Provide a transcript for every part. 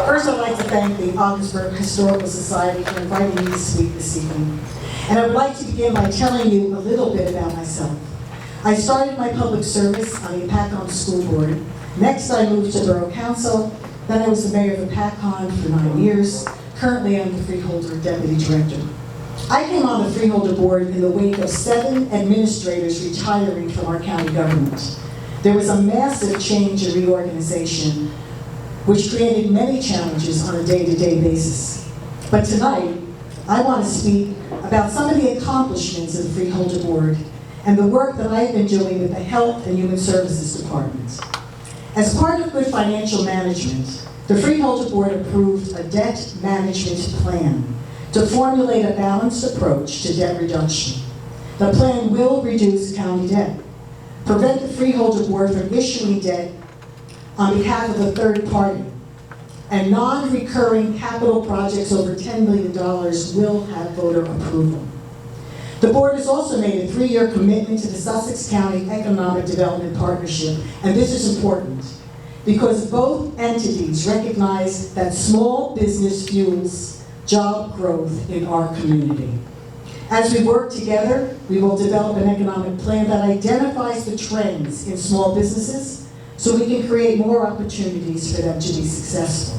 First, I'd like to thank the Augsburg Historical Society for inviting me to speak this evening. And I would like to begin by telling you a little bit about myself. I started my public service on the Apacon School Board. Next, I moved to Borough Council. Then I was the mayor of Apacon for 9 years. Currently, I'm the Freeholder Deputy Director. I came on the Freeholder Board in the wake of 7 administrators retiring from our county government. There was a massive change and reorganization, which created many challenges on a day-to-day basis. But tonight, I want to speak about some of the accomplishments of the Freeholder Board and the work that I've been doing with the Health and Human Services Department. As part of good financial management, the Freeholder Board approved a debt management plan to formulate a balanced approach to debt reduction. The plan will reduce county debt, prevent the Freeholder Board from issuing debt on behalf of a third party, and non-recurring capital projects over $10 million will have voter approval. The board has also made a 3-year commitment to the Sussex County Economic Development Partnership, and this is important because both entities recognize that small business fuels job growth in our community. As we work together, we will develop an economic plan that identifies the trends in small businesses so we can create more opportunities for them to be successful.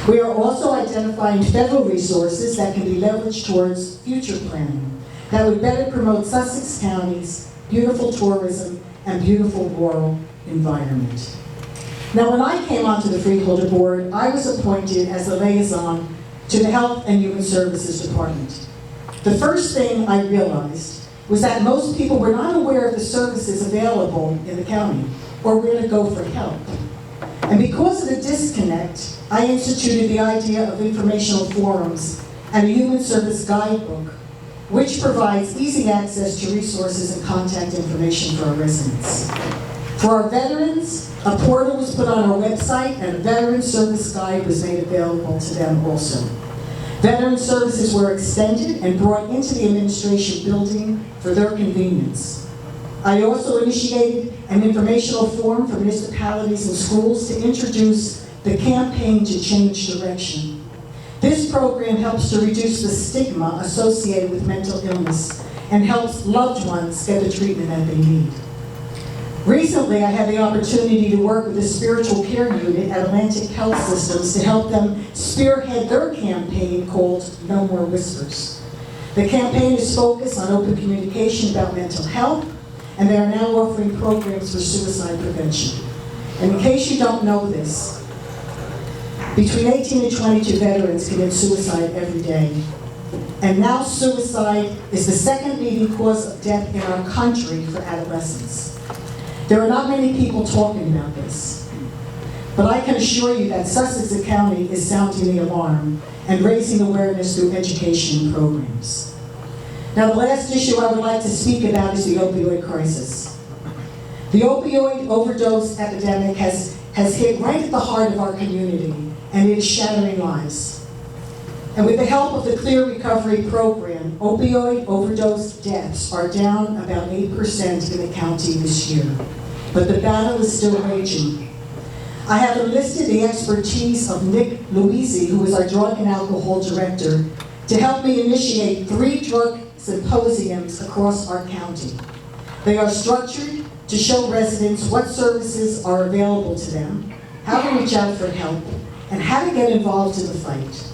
We are also identifying federal resources that can be leveraged towards future planning that would better promote Sussex County's beautiful tourism and beautiful rural environment. Now, when I came onto the Freeholder Board, I was appointed as a liaison to the Health and Human Services Department. The first thing I realized was that most people were not aware of the services available in the county or where to go for help. And because of the disconnect, I instituted the idea of informational forums and a human service guidebook, which provides easy access to resources and contact information for our residents. For our veterans, a portal was put on our website and a veteran service guide was made available to them also. Veteran services were extended and brought into the administration building for their convenience. I also initiated an informational forum for municipalities and schools to introduce the campaign to change direction. This program helps to reduce the stigma associated with mental illness and helps loved ones get the treatment that they need. Recently, I had the opportunity to work with the spiritual care unit at Atlantic Health Systems to help them spearhead their campaign called No More Whispers. The campaign is focused on open communication about mental health, and they are now offering programs for suicide prevention. And in case you don't know this, between 18 and 22 veterans commit suicide every day. And now suicide is the second leading cause of death in our country for adolescents. There are not many people talking about this, but I can assure you that Sussex County is sounding the alarm and raising awareness through education programs. Now, the last issue I would like to speak about is the opioid crisis. The opioid overdose epidemic has hit right at the heart of our community, and it is shattering lives. And with the help of the Clear Recovery Program, opioid overdose deaths are down about 8% in the county this year. But the battle is still raging. I have enlisted the expertise of Nick Louisi, who is our drug and alcohol director, to help me initiate 3 drug symposiums across our county. They are structured to show residents what services are available to them, how to reach out for help, and how to get involved in the fight.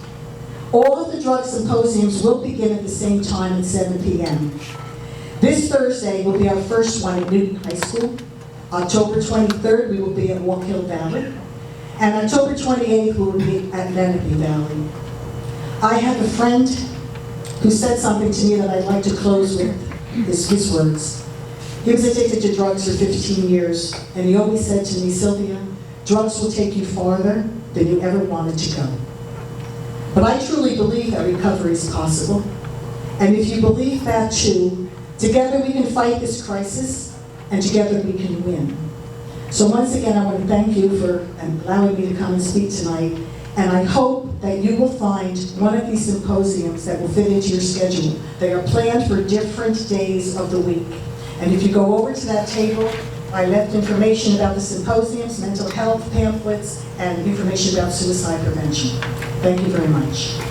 All of the drug symposiums will begin at the same time at 7 p.m. This Thursday will be our first one at Newton High School. October 23rd, we will be at Walk Hill Valley. And October 28th, we will be at Lenape Valley. I have a friend who said something to me that I'd like to close with his words. He was addicted to drugs for 15 years, and he always said to me, Sylvia, drugs will take you farther than you ever wanted to go. But I truly believe that recovery is possible. And if you believe that too, together we can fight this crisis, and together we can win. So once again, I want to thank you for allowing me to come and speak tonight. And I hope that you will find one of these symposiums that will fit into your schedule. They are planned for different days of the week. And if you go over to that table, I left information about the symposiums, mental health pamphlets, and information about suicide prevention. Thank you very much.